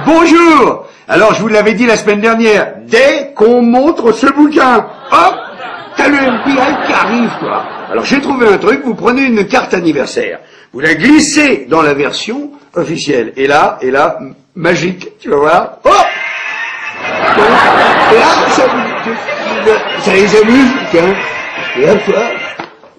Bonjour. Alors, je vous l'avais dit la semaine dernière, dès qu'on montre ce bouquin, hop, t'as le FBI qui arrive, quoi. Alors, j'ai trouvé un truc, vous prenez une carte anniversaire, vous la glissez dans la version officielle, et là, magique, tu vas voir, hop. Et là, ça les amuse, tiens. Et hop,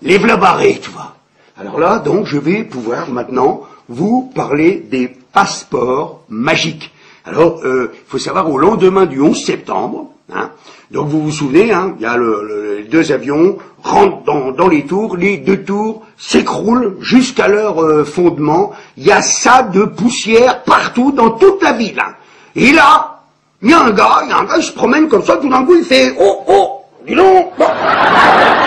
les v'là barrés, tu vois. Alors là, donc, je vais pouvoir maintenant vous parler des passeports magiques. Alors, il faut savoir, au lendemain du 11 septembre, hein, donc vous vous souvenez, hein, il y a les deux avions rentrent dans les tours, les deux tours s'écroulent jusqu'à leur fondement, il y a ça de poussière partout dans toute la ville. Hein. Et là, il y a un gars, il se promène comme ça, tout d'un coup il fait « Oh, dis donc, bon,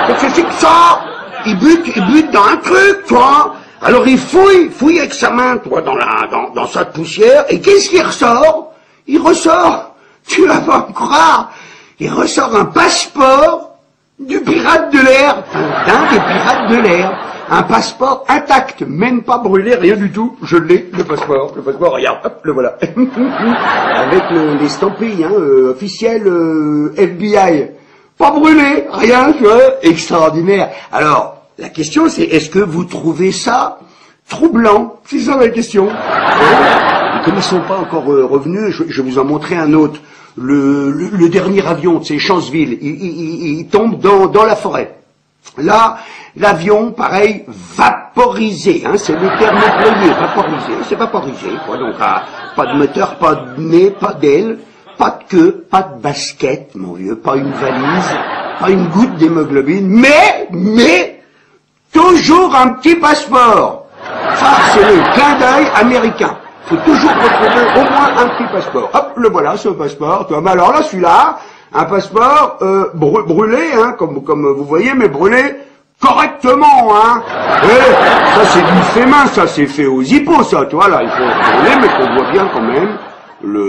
qu'est-ce que c'est que ça ?» Il bute dans un truc, tu vois. Alors il fouille avec sa main, toi, dans sa poussière, et qu'est-ce qu'il ressort? Il ressort, tu vas pas me croire, il ressort un passeport du pirate de l'air, d'un des pirates de l'air, un passeport intact, même pas brûlé, rien du tout, je l'ai, le passeport, regarde, hop, le voilà, avec l'estampille, officiel FBI, pas brûlé, rien, tu vois, extraordinaire. Alors, la question, c'est, est-ce que vous trouvez ça troublant? C'est ça la question. Et comme ils ne sont pas encore revenus, je vais vous en montrer un autre. Le dernier avion, c'est Chanceville, il tombe dans la forêt. Là, l'avion, pareil, vaporisé, hein, c'est le terme employé, vaporisé, c'est vaporisé, quoi. Donc, pas de moteur, pas de nez, pas d'aile, pas de queue, pas de basket, mon vieux, pas une valise, pas une goutte d'hémoglobine, mais, toujours un petit passeport. Ça, c'est le clin d'œil américain. Faut toujours retrouver au moins un petit passeport. Hop, le voilà, ce passeport. Mais alors là, celui-là, un passeport brûlé, hein, comme vous voyez, mais brûlé correctement, hein. Et ça, c'est du fait main, ça, c'est fait aux hippos, ça, tu vois, là, il faut brûler, mais qu'on voit bien quand même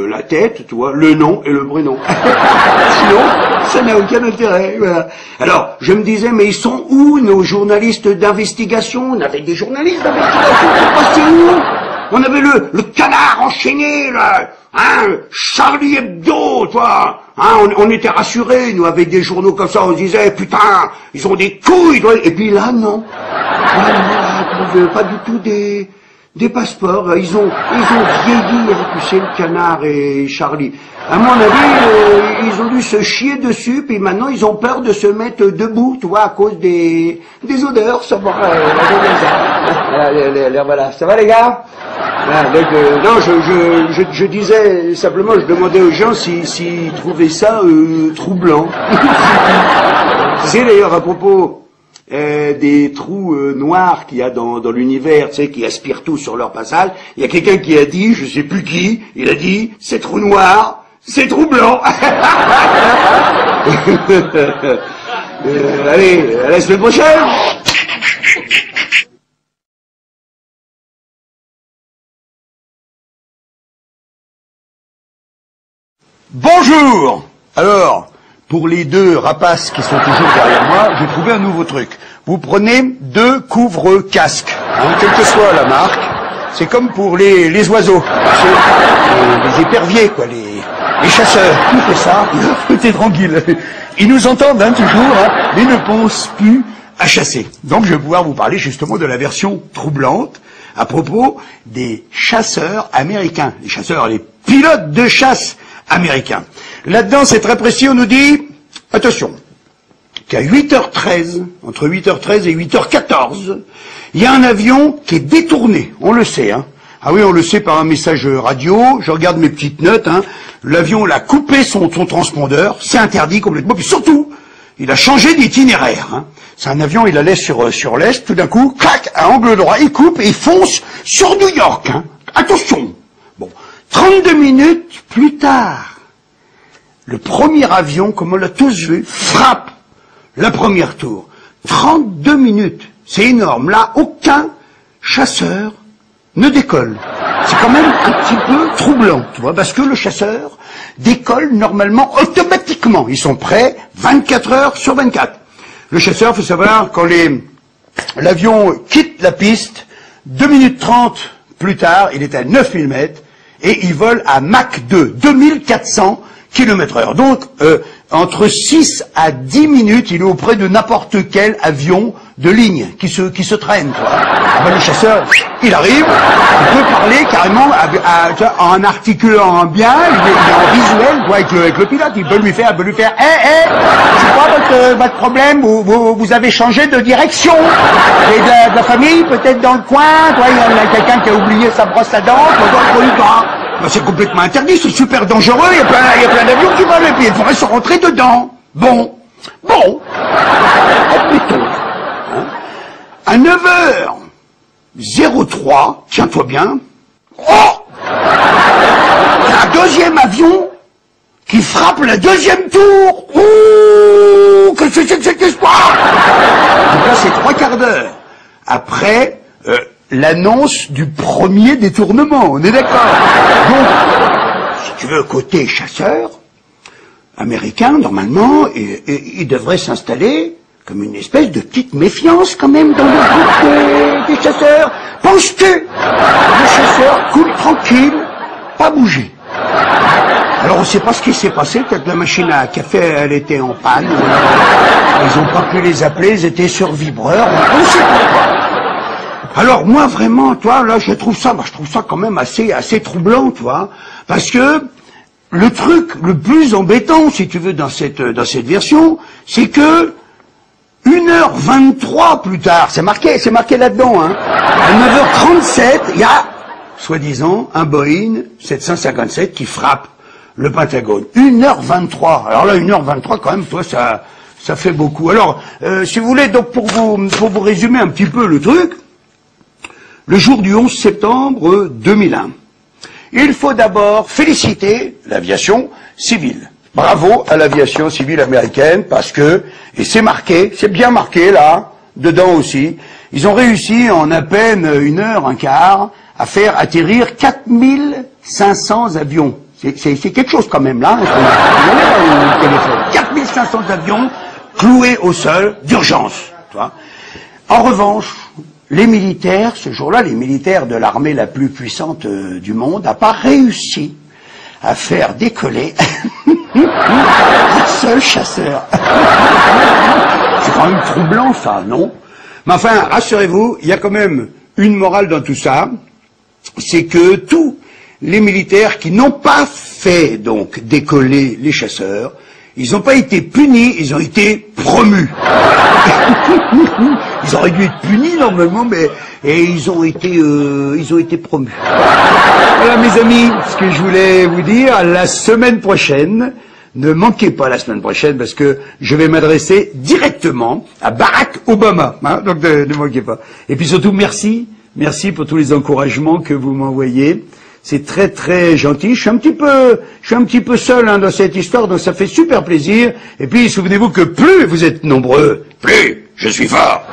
la tête, tu vois, le nom et le prénom. Sinon, ça n'a aucun intérêt, voilà. Alors, je me disais, mais ils sont où nos journalistes d'investigation? On avait des journalistes d'investigation, c'est passé où? On avait le canard enchaîné, là, hein, Charlie Hebdo, toi, hein, on était rassurés, nous, avec des journaux comme ça, on se disait, putain, ils ont des couilles, et puis là, non. Là, on trouvait pas du tout des passeports, ils ont vieilli, tu sais, le canard et Charlie. À mon avis, ils ont dû se chier dessus, puis maintenant ils ont peur de se mettre debout, tu vois, à cause des odeurs, ça va, voilà, ça va les gars? Donc, non, je disais, simplement, je demandais aux gens s'ils trouvaient ça troublant. C'est d'ailleurs à propos des trous noirs qu'il y a dans l'univers, tu sais, qui aspirent tout sur leur passage. Il y a quelqu'un qui a dit, je sais plus qui, il a dit, ces trous noirs, c'est troublant. Allez, à la semaine prochaine. Bonjour. Alors, pour les deux rapaces qui sont toujours derrière moi, j'ai trouvé un nouveau truc. Vous prenez 2 couvre-casques, hein, quelle que soit la marque. C'est comme pour les oiseaux, les éperviers, quoi, les chasseurs. Tout fait ça, t'es tranquille. Ils nous entendent, hein, toujours, hein, mais ne pensent plus à chasser. Donc je vais pouvoir vous parler justement de la version troublante à propos des chasseurs américains. Les chasseurs, les pilotes de chasse américains. Là-dedans, c'est très précis, on nous dit, attention, qu'à 8h13, entre 8h13 et 8h14, il y a un avion qui est détourné, on le sait, hein. Ah oui, on le sait par un message radio, je regarde mes petites notes, hein. L'avion, il a coupé son transpondeur, c'est interdit complètement, puis surtout, il a changé d'itinéraire, hein. C'est un avion, il allait sur l'est, tout d'un coup, clac, à angle droit, il coupe et il fonce sur New York, hein. Attention. Bon, 32 minutes plus tard, le premier avion, comme on l'a tous vu, frappe la première tour. 32 minutes, c'est énorme. Là, aucun chasseur ne décolle. C'est quand même un petit peu troublant, tu vois, parce que le chasseur décolle normalement automatiquement. Ils sont prêts 24 heures sur 24. Le chasseur, il faut savoir, quand l'avion quitte la piste, 2 minutes 30 plus tard, il est à 9000 mètres, et il vole à Mach 2, 2400 km/h. Donc, entre 6 à 10 minutes, il est auprès de n'importe quel avion de ligne qui se traîne, quoi. Ben, le chasseur, il arrive, il peut parler carrément en articulant bien, il est en visuel, quoi, avec le pilote, il peut lui faire, c'est quoi votre problème, vous avez changé de direction, et de la famille, peut-être dans le coin, quoi, il y a quelqu'un qui a oublié sa brosse à dents, ben, c'est complètement interdit, c'est super dangereux, il y a plein d'avions qui volent, et puis il faudrait se rentrer dedans. Bon, admettons, hein, à 9h03, tiens-toi bien, il y a un deuxième avion qui frappe le deuxième tour. Ouh, qu'est-ce que c'est que cette histoire? Donc là, c'est 3/4 d'heure après l'annonce du premier détournement, on est d'accord? Donc, si tu veux, côté chasseur américain, normalement, il devrait s'installer comme une espèce de petite méfiance quand même dans le groupe des chasseurs. Penses-tu? Le chasseur coule tranquille, pas bouger. Alors on ne sait pas ce qui s'est passé, peut-être la machine à café, elle était en panne, ils n'ont pas pu les appeler, ils étaient sur vibreur, on ne sait pas. Alors moi vraiment, toi, là je trouve ça quand même assez troublant, tu vois, parce que le truc le plus embêtant, si tu veux, dans cette version, c'est que 1h23 plus tard, c'est marqué là-dedans, hein, à 9h37, il y a, soi-disant, un Boeing 757 qui frappe le Pentagone. 1h23. Alors là, 1h23, quand même, toi, ça fait beaucoup. Alors, si vous voulez, donc, pour vous résumer un petit peu le truc, le jour du 11 septembre 2001, il faut d'abord féliciter l'aviation civile. Bravo à l'aviation civile américaine, parce que, et c'est marqué, c'est bien marqué là, dedans aussi, ils ont réussi en à peine 1 heure, un quart, à faire atterrir 4500 avions. C'est quelque chose quand même là, 4500 avions cloués au sol d'urgence. En revanche, les militaires, ce jour-là, les militaires de l'armée la plus puissante du monde, n'ont pas réussi à faire décoller un seul chasseur. C'est quand même troublant ça, non? Mais enfin, rassurez-vous, il y a quand même une morale dans tout ça, c'est que tous les militaires qui n'ont pas fait donc décoller les chasseurs, ils n'ont pas été punis, ils ont été promus. Ils auraient dû être punis normalement, mais ils ont été promus. Voilà mes amis, ce que je voulais vous dire, la semaine prochaine, ne manquez pas la semaine prochaine parce que je vais m'adresser directement à Barack Obama, hein, donc ne manquez pas. Et puis surtout merci pour tous les encouragements que vous m'envoyez. C'est très très gentil. Je suis un petit peu seul hein, dans cette histoire, donc ça fait super plaisir. Et puis souvenez-vous que plus vous êtes nombreux, plus je suis fort.